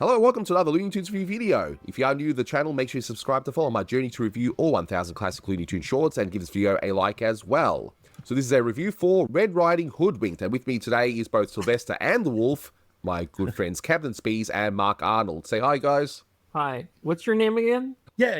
Hello and welcome to another Looney Tunes review video. If you are new to the channel, make sure you subscribe to follow my journey to review all 1000 classic Looney Tunes shorts and give this video a like as well. So this is a review for Red Riding Hoodwinked, and with me today is both Sylvester and the Wolf, my good friends Captain Spees and Mark Arnold. Say hi, guys. Hi. What's your name again? Yeah.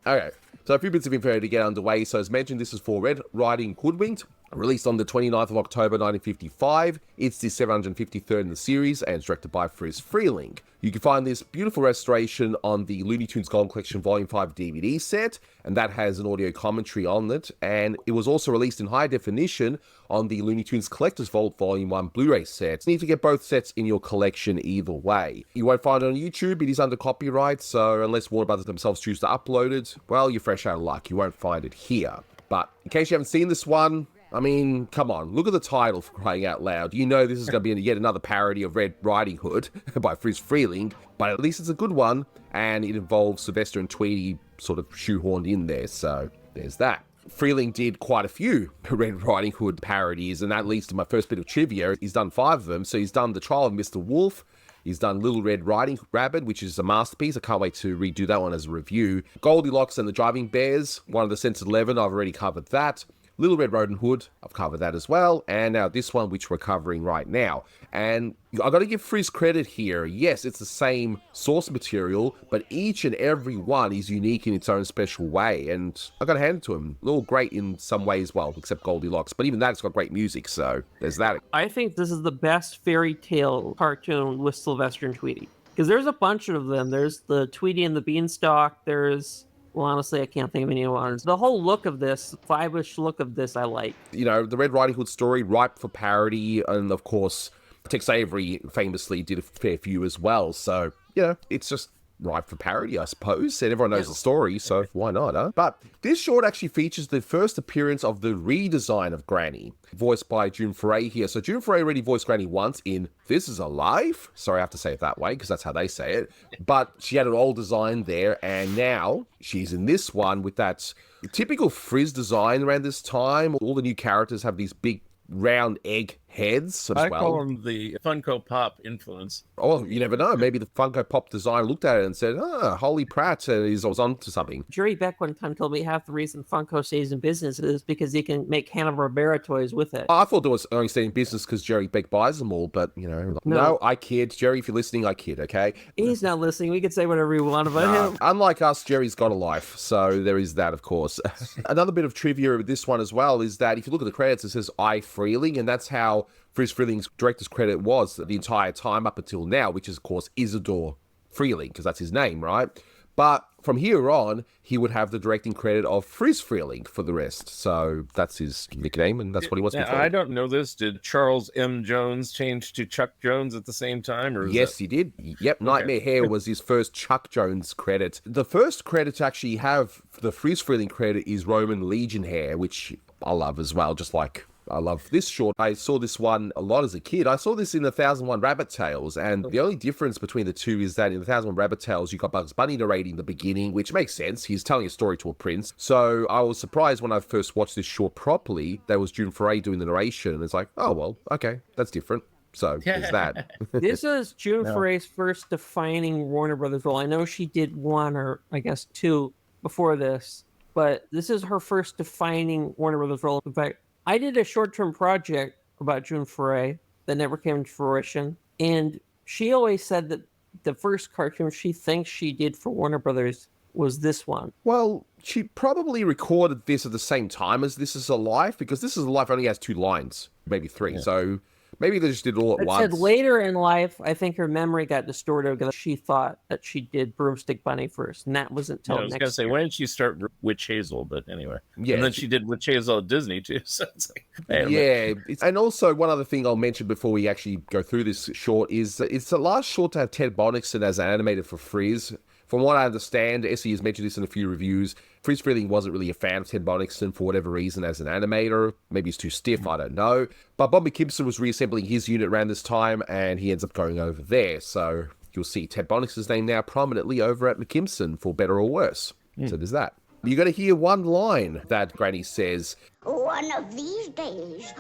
Okay, so a few bits of info to get underway. So as mentioned, this is for Red Riding Hoodwinked, released on the 29th of October 1955. It's the 753rd in the series and it's directed by Freleng. You can find this beautiful restoration on the Looney Tunes Golden Collection Volume 5 DVD set, and that has an audio commentary on it, and it was also released in high definition on the Looney Tunes Collector's Vault Volume 1 Blu-ray set. You need to get both sets in your collection either way. You won't find it on YouTube, it is under copyright, so unless Warner Brothers themselves choose to upload it, well, you're fresh out of luck, you won't find it here. But in case you haven't seen this one, I mean, come on, look at the title for crying out loud. You know this is going to be yet another parody of Red Riding Hood by Freleng, but at least it's a good one, and it involves Sylvester and Tweety sort of shoehorned in there, so there's that. Freleng did quite a few Red Riding Hood parodies, and that leads to my first bit of trivia. He's done 5 of them, so he's done The Trial of Mr. Wolf, he's done Little Red Riding Rabbit, which is a masterpiece. I can't wait to redo that one as a review. Goldilocks and the Driving Bears, one of the Censored 11, I've already covered that. Little Red Riding Hood, I've covered that as well, and now this one, which we're covering right now. And I got to give Friz credit here. Yes, it's the same source material, but each and every one is unique in its own special way, and I got to hand it to him. All great in some ways, well, except Goldilocks, but even that, it's got great music, so there's that. I think this is the best fairy tale cartoon with Sylvester and Tweety, because there's a bunch of them. There's the Tweety and the Beanstalk, there's... Well, honestly, I can't think of any ones. The whole look of this, 5-ish look of this, I like. You know, the Red Riding Hood story, ripe for parody, and of course, Tex Avery famously did a fair few as well. So, you know, it's just ripe for parody, I suppose, and everyone knows the story, so why not, huh? But this short actually features the first appearance of the redesign of Granny, voiced by June Foray here. So June Foray already voiced Granny once in This Is Alive. Sorry, I have to say it that way, because that's how they say it. But she had an old design there, and now she's in this one with that typical Friz design around this time. All the new characters have these big round egg heads as well. I call them the Funko Pop influence. Oh, you never know. Maybe the Funko Pop designer looked at it and said, holy Pratt, I was on to something. Jerry Beck one time told me half the reason Funko stays in business is because he can make Hanna-Barbera toys with it. I thought it was only staying in business because Jerry Beck buys them all, but, you know, no, I kid. Jerry, if you're listening, I kid, okay? He's not listening. We can say whatever we want about him. Unlike us, Jerry's got a life, so there is that, of course. Another bit of trivia with this one as well is that if you look at the credits, it says I Freleng, and that's how Friz Freleng's director's credit was the entire time up until now, which is, of course, Isidore Freleng, because that's his name, right? But from here on, he would have the directing credit of Friz Freleng for the rest. So that's his nickname, and that's what he wants to be called. I don't know this. Did Charles M. Jones change to Chuck Jones at the same time? Or yes, he did. Yep, okay. Nightmare Hair was his first Chuck Jones credit. The first credit to actually have the Friz Freleng credit is Roman Legion Hair, which I love as well, just like... I love this short. I saw this one a lot as a kid. I saw this in 1001 Rabbit Tales, and the only difference between the two is that in 1001 Rabbit Tales, you got Bugs Bunny narrating the beginning, which makes sense. He's telling a story to a prince. So I was surprised when I first watched this short properly, there was June Foray doing the narration, and it's like, oh, well, okay, that's different. So there's that. This is June Foray's first defining Warner Brothers role. I know she did 1 or I guess 2 before this, but this is her first defining Warner Brothers role. In fact, I did a short-term project about June Foray that never came to fruition, and she always said that the first cartoon she thinks she did for Warner Brothers was this one. Well, she probably recorded this at the same time as This Is Alive, because This Is Alive only has 2 lines, maybe 3, so... Maybe they just did it all at once. Said later in life, I think her memory got distorted because she thought that she did Broomstick Bunny first, and that wasn't until I was going to say, when did she start Witch Hazel? But anyway. Yeah. And then she did Witch Hazel at Disney, too. So it's like, yeah. And also, one other thing I'll mention before we actually go through this short is it's the last short to have Ted Bonnickson as an animator for Friz. From what I understand, Essie has mentioned this in a few reviews, Friz Freleng wasn't really a fan of Ted Bonnickson for whatever reason as an animator. Maybe he's too stiff, I don't know. But Bob McKimson was reassembling his unit around this time, and he ends up going over there. So you'll see Ted Bonnickson's name now prominently over at McKimson, for better or worse. So there's that. You're going to hear one line that Granny says. One of these days,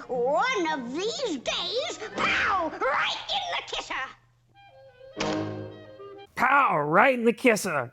pow, right in the kisser. Pow! Right in the kisser.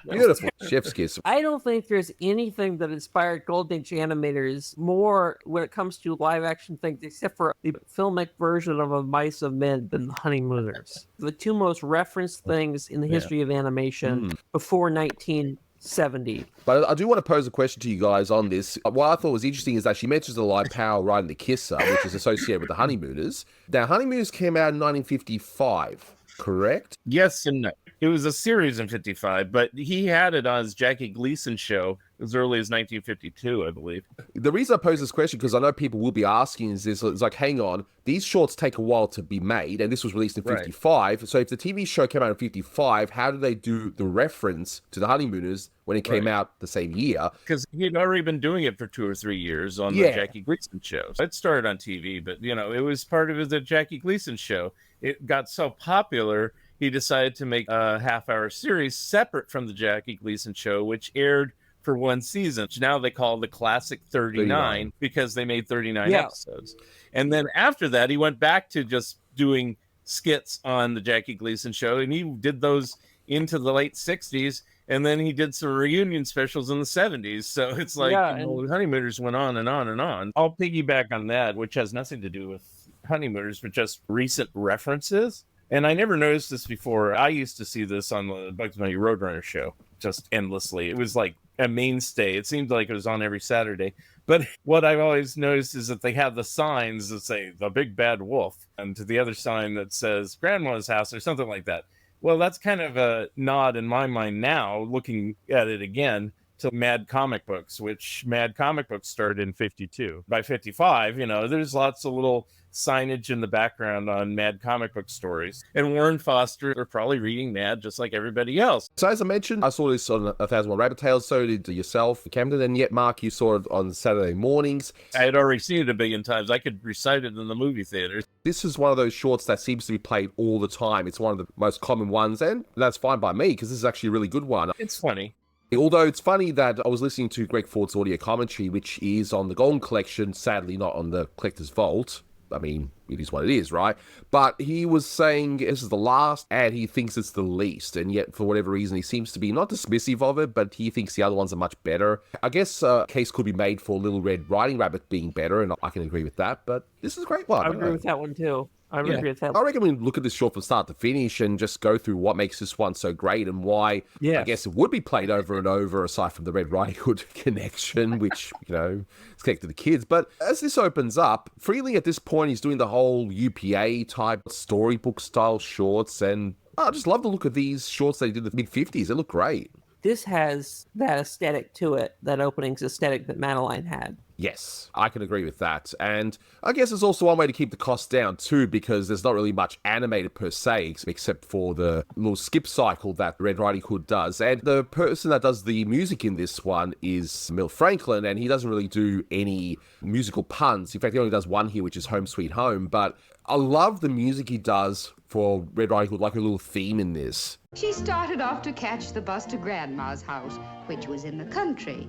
Beautiful. Chef's kiss. I don't think there's anything that inspired Golden Age animators more when it comes to live action things, except for the filmic version of A Mice of Men than The Honeymooners. The two most referenced things in the history of animation before 1970. But I do want to pose a question to you guys on this. What I thought was interesting is that she mentions the live Power right in the kisser, which is associated with the Honeymooners. Now, Honeymooners came out in 1955, correct? Yes and no. It was a series in 55, but he had it on his Jackie Gleason show as early as 1952, I believe. The reason I pose this question, because I know people will be asking, is this, it's like, hang on, these shorts take a while to be made, and this was released in 55. Right. So if the TV show came out in 55, how did they do the reference to the Honeymooners when it came out the same year? Because he'd already been doing it for 2 or 3 years on the Jackie Gleason show. It started on TV, but, you know, it was part of the Jackie Gleason show. It got so popular, he decided to make a half-hour series separate from the Jackie Gleason show, which aired for 1 season, which now they call the Classic 39 because they made 39 episodes. And then after that, he went back to just doing skits on the Jackie Gleason show, and he did those into the late 60s, and then he did some reunion specials in the 70s. So it's like, the Honeymooners went on and on and on. I'll piggyback on that, which has nothing to do with Honeymooners, but just recent references. And I never noticed this before. I used to see this on the Bugs Bunny Roadrunner show just endlessly. It was like a mainstay. It seemed like it was on every Saturday. But what I've always noticed is that they have the signs that say the Big Bad Wolf, and to the other sign that says Grandma's House or something like that. Well, that's kind of a nod in my mind now, looking at it again, to Mad Comic Books, which Mad Comic Books started in 52. By 55, you know, there's lots of little signage in the background on Mad Comic Book stories. And Warren Foster are probably reading Mad just like everybody else. So as I mentioned, I saw this on 1001 Rabbit Tales, so did yourself, Camden, and yet, Mark, you saw it on Saturday mornings. I had already seen it a billion times. I could recite it in the movie theaters. This is one of those shorts that seems to be played all the time. It's one of the most common ones, and that's fine by me, because this is actually a really good one. It's funny. Although it's funny that I was listening to Greg Ford's audio commentary, which is on the Golden Collection, sadly not on the Collector's Vault. I mean, it is what it is, right? But he was saying this is the last, and he thinks it's the least. And yet, for whatever reason, he seems to be not dismissive of it, but he thinks the other ones are much better. I guess a case could be made for Little Red Riding Rabbit being better, and I can agree with that. But this is a great one. I agree with that one, too. I agree with that. I reckon we look at this short from start to finish and just go through what makes this one so great and why I guess it would be played over and over, aside from the Red Riding Hood connection, which, you know, is connected to the kids. But as this opens up, Freleng at this point is doing the whole UPA type storybook style shorts, and I just love the look of these shorts they did in the mid-50s. They look great. This has that aesthetic to it, that openings aesthetic that Madeline had. Yes, I can agree with that. And I guess it's also one way to keep the cost down too, because there's not really much animated per se, except for the little skip cycle that Red Riding Hood does. And the person that does the music in this one is Mel Franklin, and he doesn't really do any musical puns. In fact, he only does one here, which is Home Sweet Home. But I love the music he does for Red Riding Hood, like a little theme in this. She started off to catch the bus to Grandma's house, which was in the country.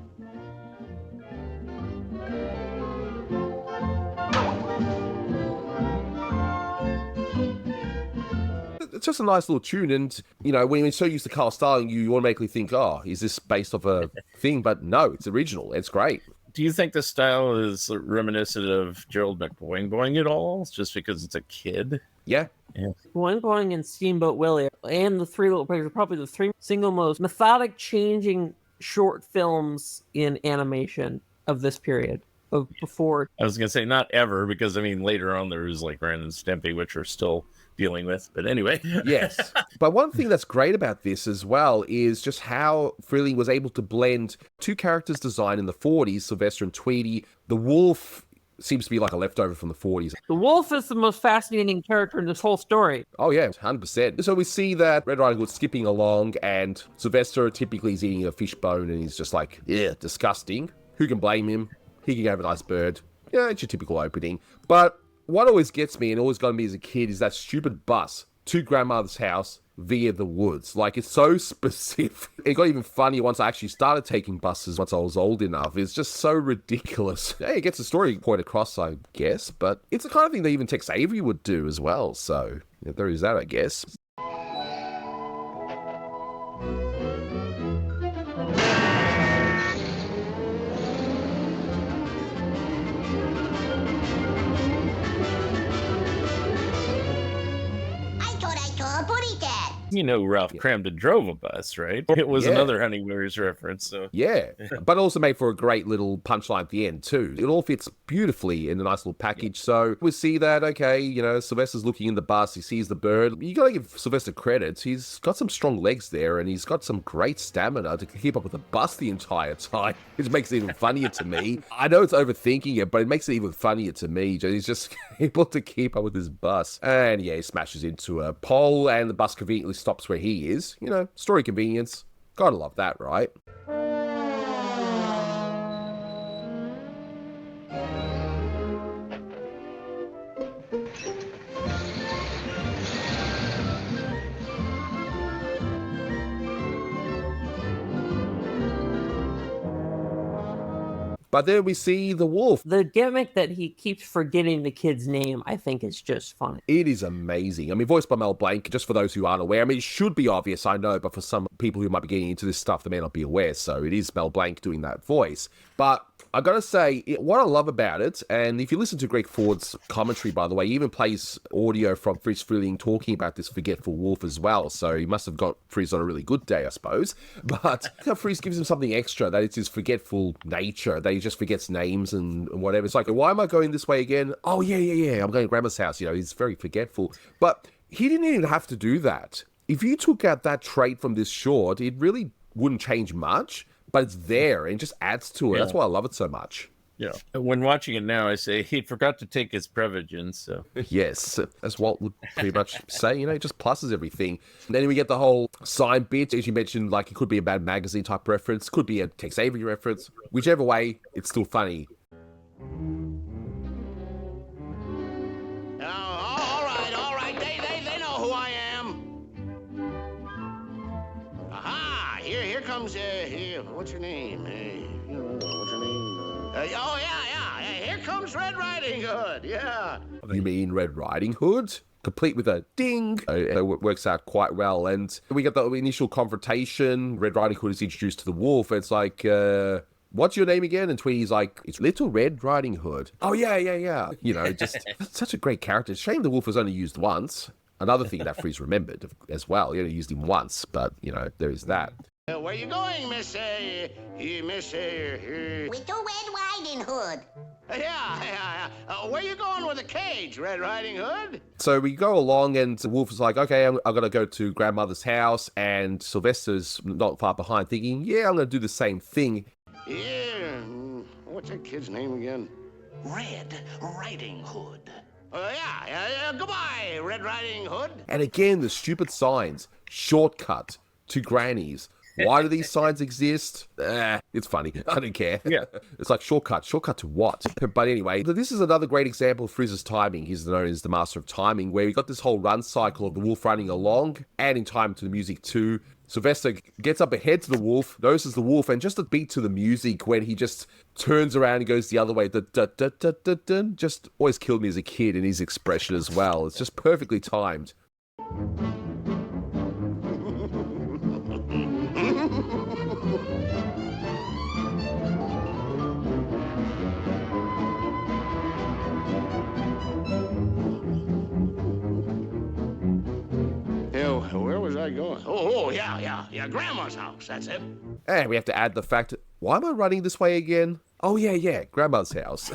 It's just a nice little tune, and, you know, when you're so used to Carl Starling, you automatically think, oh, is this based off a thing? But no, it's original. It's great. Do you think the style is reminiscent of Gerald McBoing Boing at all, just because it's a kid? Yeah. Boing Boing and Steamboat Willie and The Three Little Pigs are probably the three single most methodic changing short films in animation of this period. Of before. I was going to say not ever, because I mean later on there was like Ren and Stimpy, which are still dealing with, but anyway. Yes. But one thing that's great about this as well is just how Freleng was able to blend two characters designed in the 40s, Sylvester and Tweety. The wolf seems to be like a leftover from the 40s. The wolf is the most fascinating character in this whole story. Oh yeah, 100%. So we see that Red Riding Hood skipping along, and Sylvester typically is eating a fish bone, and he's just like, yeah, disgusting. Who can blame him? He can have a nice bird. Yeah, it's your typical opening. But what always gets me, and always got me as a kid, is that stupid bus to grandmother's house via the woods. Like, it's so specific. It got even funnier once I actually started taking buses once I was old enough. It's just so ridiculous. Hey, it gets the story point across, I guess, but it's the kind of thing that even Tex Avery would do as well. So yeah, there is that, I guess. You know, Ralph Cramden drove a bus, right? It was another Honeymooners reference. So yeah, but also made for a great little punchline at the end too. It all fits beautifully in a nice little package. So we see that, okay, you know, Sylvester's looking in the bus, he sees the bird. You gotta give Sylvester credit. He's got some strong legs there, and he's got some great stamina to keep up with the bus the entire time, which makes it even funnier to me. I know it's overthinking it, but it makes it even funnier to me. He's just able to keep up with his bus. And yeah, he smashes into a pole, and the bus conveniently stops where he is. You know, story convenience. Gotta love that, right? But then we see the wolf. The gimmick that he keeps forgetting the kid's name, I think, is just funny. It is amazing. I mean, voiced by Mel Blanc, just for those who aren't aware. I mean, it should be obvious, I know, but for some people who might be getting into this stuff, they may not be aware. So it is Mel Blanc doing that voice. But I gotta say, what I love about it, and if you listen to Greg Ford's commentary, by the way, he even plays audio from Friz Freleng talking about this forgetful wolf as well. So he must have got Friz on a really good day, I suppose. But Friz gives him something extra, that it's his forgetful nature, that he just forgets names and whatever. It's like, why am I going this way again? Oh, yeah, I'm going to Grandma's house. You know, he's very forgetful. But he didn't even have to do that. If you took out that trait from this short, it really wouldn't change much. But it's there and it just adds to it. Yeah. That's why I love it so much. Yeah. When watching it now, I say he forgot to take his Prevagen. So yes, as Walt would pretty much say, you know, it just pluses everything. And then we get the whole sign bit, as you mentioned, like it could be a Mad Magazine type reference, could be a Tex Avery reference. Whichever way, it's still funny. All right. They know who I am. Aha! Here comes what's your name? What's your name? Here comes Red Riding Hood. Yeah. You mean Red Riding Hood? Complete with a ding. It works out quite well. And we get the initial confrontation. Red Riding Hood is introduced to the wolf. It's like, what's your name again? And Tweety's like, it's Little Red Riding Hood. Oh, yeah. You know, just such a great character. Shame the wolf was only used once. Another thing that Friz remembered as well. He only used him once, but, you know, there is that. Where you going, Miss Little Red Riding Hood. Yeah. Where you going with the cage, Red Riding Hood? So we go along, and the wolf is like, okay, I'm going to go to grandmother's house, and Sylvester's not far behind, thinking, yeah, I'm going to do the same thing. Yeah, what's that kid's name again? Red Riding Hood. Goodbye, Red Riding Hood. And again, the stupid signs. Shortcut to Granny's. Why do these signs exist? It's funny. I don't care. Yeah. It's like shortcut. Shortcut to what? But anyway, this is another great example of Friz's timing. He's known as the master of timing, where we got this whole run cycle of the wolf running along, adding time to the music too. Sylvester gets up ahead to the wolf, notices the wolf, and just a beat to the music when he just turns around and goes the other way. Just always killed me as a kid in his expression as well. It's just perfectly timed. Where was I going? Oh, yeah, Grandma's house, that's it. And we have to add the fact, why am I running this way again? Oh, yeah, Grandma's house.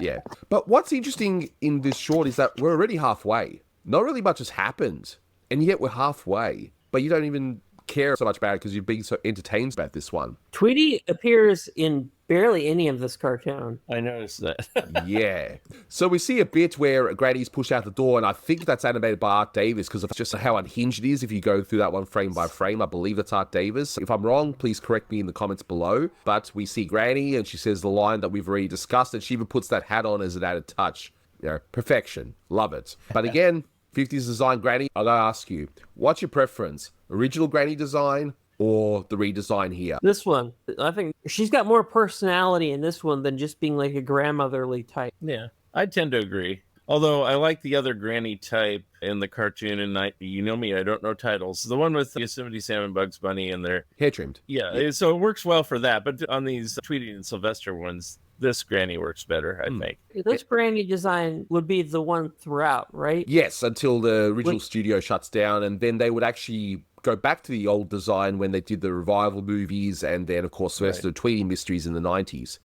Yeah. But what's interesting in this short is that we're already halfway. Not really much has happened, and yet we're halfway. But you don't even care so much about it because you're being so entertained about this one. Tweety appears in barely any of this cartoon. I noticed that. Yeah. So we see a bit where Granny's pushed out the door, and I think that's animated by Art Davis because of just how unhinged it is if you go through that one frame by frame. I believe that's Art Davis. If I'm wrong, please correct me in the comments below. But we see Granny, and she says the line that we've already discussed, and she even puts that hat on as an added touch. You know, perfection. Love it. But again, 50s design Granny, I gotta ask you, what's your preference? Original Granny design or the redesign here? This one. I think she's got more personality in this one than just being like a grandmotherly type. Yeah, I tend to agree. Although I like the other Granny type in the cartoon, and you know me, I don't know titles. The one with Yosemite Sam and Bugs Bunny and their hair trimmed. Yeah, so it works well for that. But on these Tweety and Sylvester ones, this Granny works better, I think. This Granny design would be the one throughout, right? Yes, until the original studio shuts down, and then they would actually go back to the old design when they did the revival movies, and then, of course, the rest of the Tweety Mysteries in the 90s.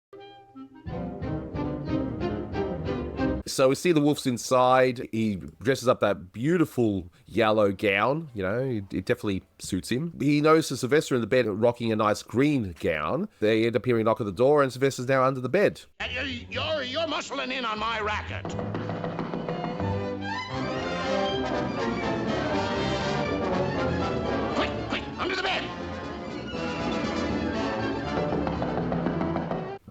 So we see the wolf's inside. He dresses up that beautiful yellow gown. You know, it definitely suits him. He notices Sylvester in the bed rocking a nice green gown. They end up hearing a knock at the door, and Sylvester's now under the bed. You're muscling in on my racket. Quick, under the bed.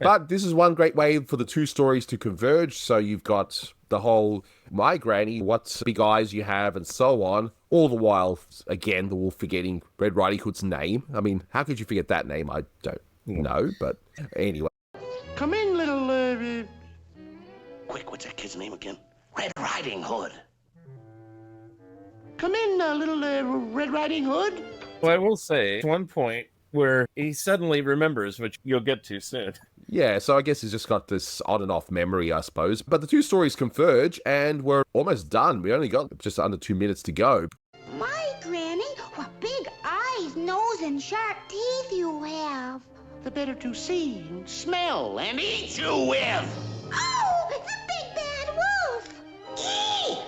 But this is one great way for the two stories to converge. So you've got the whole, my granny, what big eyes you have, and so on. All the while, again, the wolf forgetting Red Riding Hood's name. I mean, how could you forget that name? I don't know, but anyway. Come in, little, Quick, what's that kid's name again? Red Riding Hood. Come in, little, Red Riding Hood. Well, I will say, one point where he suddenly remembers, which you'll get to soon. Yeah, so I guess he's just got this on and off memory, I suppose. But the two stories converge, and we're almost done. We only got just under 2 minutes to go. My Granny, what big eyes, nose, and sharp teeth you have. The better to see and smell and eat you with. Oh, the big bad wolf! Eee!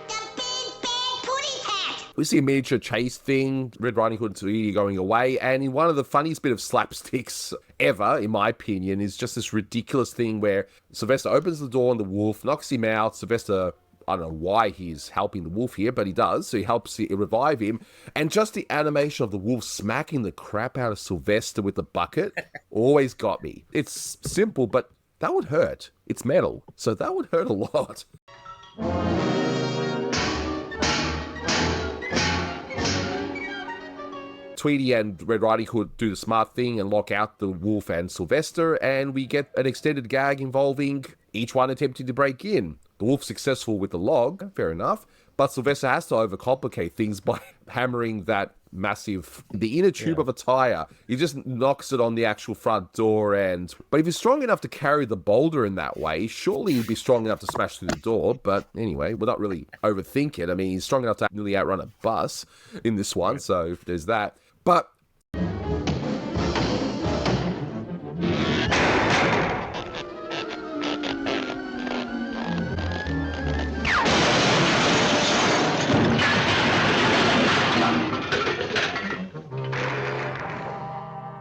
The big bad putty cat! We see a miniature chase thing, Red Riding Hood and Tweety going away, and in one of the funniest bit of slapsticks ever, in my opinion, is just this ridiculous thing where Sylvester opens the door and the wolf knocks him out. Sylvester, I don't know why he's helping the wolf here, but he does, so he helps revive him. And just the animation of the wolf smacking the crap out of Sylvester with the bucket always got me. It's simple, but that would hurt. It's metal, so that would hurt a lot. Tweety and Red Riding Hood do the smart thing and lock out the wolf and Sylvester, and we get an extended gag involving each one attempting to break in. The wolf's successful with the log, fair enough, but Sylvester has to overcomplicate things by hammering that the inner tube of a tire. He just knocks it on the actual front door, but if he's strong enough to carry the boulder in that way, surely he'd be strong enough to smash through the door. But anyway, we're not really overthink it. I mean, he's strong enough to nearly outrun a bus in this one, so there's that. But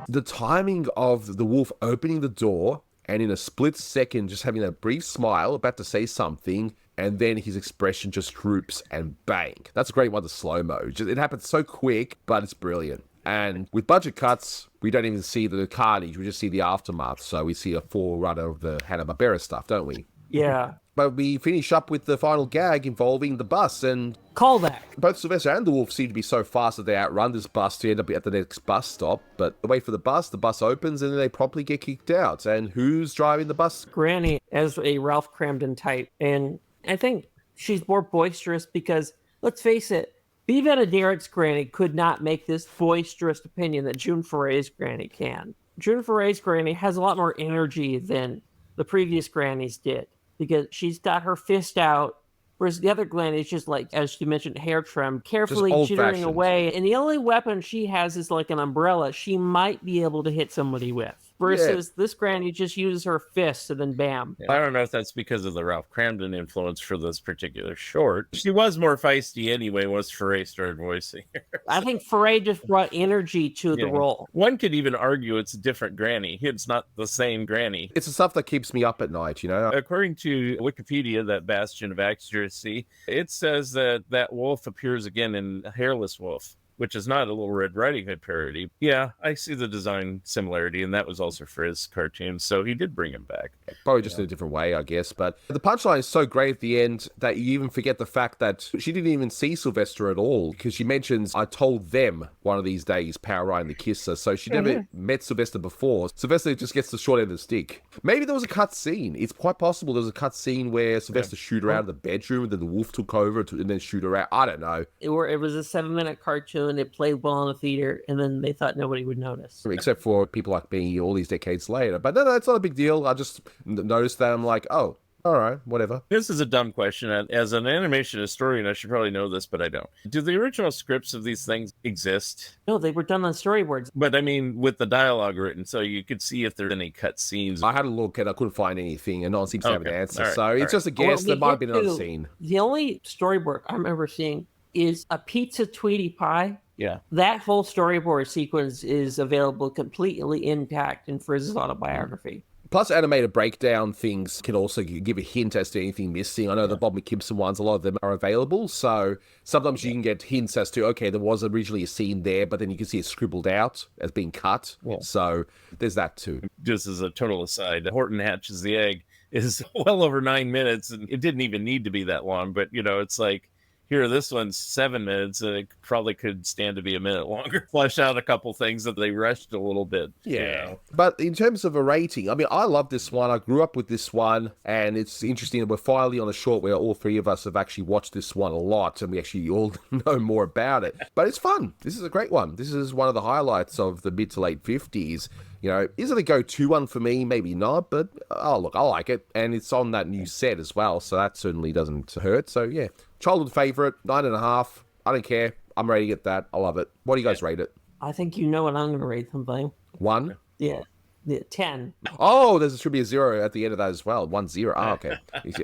the timing of the wolf opening the door and in a split second just having that brief smile, about to say something, and then his expression just droops and bang. That's a great one to slow-mo. It happens so quick, but it's brilliant. And with budget cuts, we don't even see the carnage. We just see the aftermath. So we see a forerunner of the Hanna-Barbera stuff, don't we? Yeah. But we finish up with the final gag involving the bus, and callback. Both Sylvester and the wolf seem to be so fast that they outrun this bus to end up at the next bus stop. But they wait for the bus opens, and then they promptly get kicked out. And who's driving the bus? Granny as a Ralph Cramden type. And I think she's more boisterous because, let's face it, Beavis and Derek's Granny could not make this boisterous opinion that June Foray's Granny can. June Foray's Granny has a lot more energy than the previous Grannies did, because she's got her fist out, whereas the other Granny is just like, as you mentioned, hair trim, carefully jittering away. And the only weapon she has is like an umbrella she might be able to hit somebody with. Versus this Granny just uses her fists and then bam. Yeah. I don't know if that's because of the Ralph Cramden influence for this particular short. She was more feisty anyway once Foray started voicing her. I think Foray just brought energy to the role. One could even argue it's a different Granny. It's not the same Granny. It's the stuff that keeps me up at night, you know? According to Wikipedia, that bastion of accuracy, it says that wolf appears again in Hairless Wolf, which is not a Little Red Riding Hood parody. Yeah, I see the design similarity, and that was also Friz cartoon, so he did bring him back. Probably just in a different way, I guess. But the punchline is so great at the end that you even forget the fact that she didn't even see Sylvester at all, because she mentions, I told them one of these days, Power Ryan the Kisser, so she never met Sylvester before. Sylvester just gets the short end of the stick. Maybe there was a cut scene. It's quite possible there was a cut scene where Sylvester shoot her out of the bedroom, and then the wolf took over and then shoot her out. I don't know. It was a 7-minute cartoon. and it played well in the theater, and then they thought nobody would notice. Except for people like me all these decades later. But no, it's not a big deal. I just noticed that. I'm like, oh, all right, whatever. This is a dumb question. As an animation historian, I should probably know this, but I don't. Do the original scripts of these things exist? No, they were done on storyboards. But I mean, with the dialogue written, so you could see if there's any cut scenes. I had a look and I couldn't find anything, and no one seems to have an answer. All right, so it's just a guess. There might have been another scene. The only storyboard I remember seeing is a pizza Tweety Pie. Yeah. That whole storyboard sequence is available completely intact in Friz's autobiography. Plus, animated breakdown things can also give a hint as to anything missing. I know the Bob McKibson ones, a lot of them are available. So sometimes you can get hints as to, okay, there was originally a scene there, but then you can see it scribbled out as being cut. Yeah. So there's that too. Just as a total aside, Horton hatches the egg is well over 9 minutes, and it didn't even need to be that long. But, you know, it's like, here, this one's 7 minutes, and it probably could stand to be a minute longer. Flesh out a couple things that they rushed a little bit. Yeah. You know? But in terms of a rating, I mean, I love this one. I grew up with this one, and it's interesting that we're finally on a short where all three of us have actually watched this one a lot, and we actually all know more about it. But it's fun. This is a great one. This is one of the highlights of the mid to late 50s. You know, is it a go-to one for me? Maybe not, but oh, look, I like it. And it's on that new set as well, so that certainly doesn't hurt. So, yeah, childhood favorite, 9.5. I don't care. I'm rating it that. I love it. What do you guys rate it? I think you know what I'm going to rate something. 1? Yeah. 10. Oh, there should be a 0 at the end of that as well. 1-0. Oh, okay.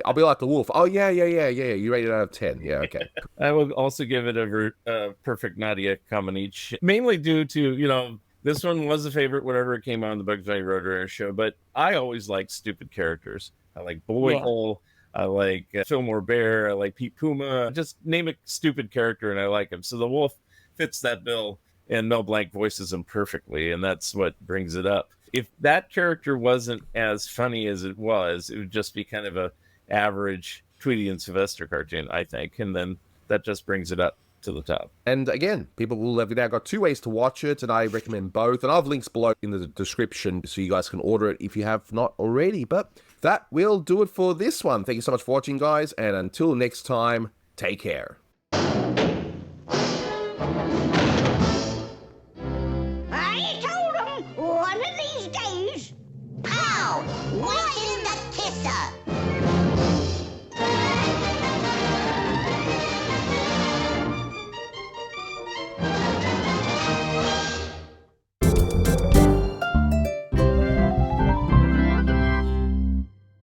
I'll be like the wolf. Oh, yeah. You rated it out of 10. Yeah, okay. I will also give it a perfect Nadia Comaneci, mainly due to, you know, this one was a favorite whenever it came on the Bugs Bunny Roadrunner show, but I always like stupid characters. I like Bullwinkle, I like Fillmore Bear, I like Pete Puma. Just name a stupid character and I like him. So the wolf fits that bill, and Mel Blanc voices him perfectly, and that's what brings it up. If that character wasn't as funny as it would just be kind of a average Tweety and Sylvester cartoon, I think, and then that just brings it up to the top. And again, people will have now got 2 ways to watch it, and I recommend both, and I'll have links below in the description so you guys can order it if you have not already. But that will do it for this one. Thank you so much for watching, guys, and until next time, take care.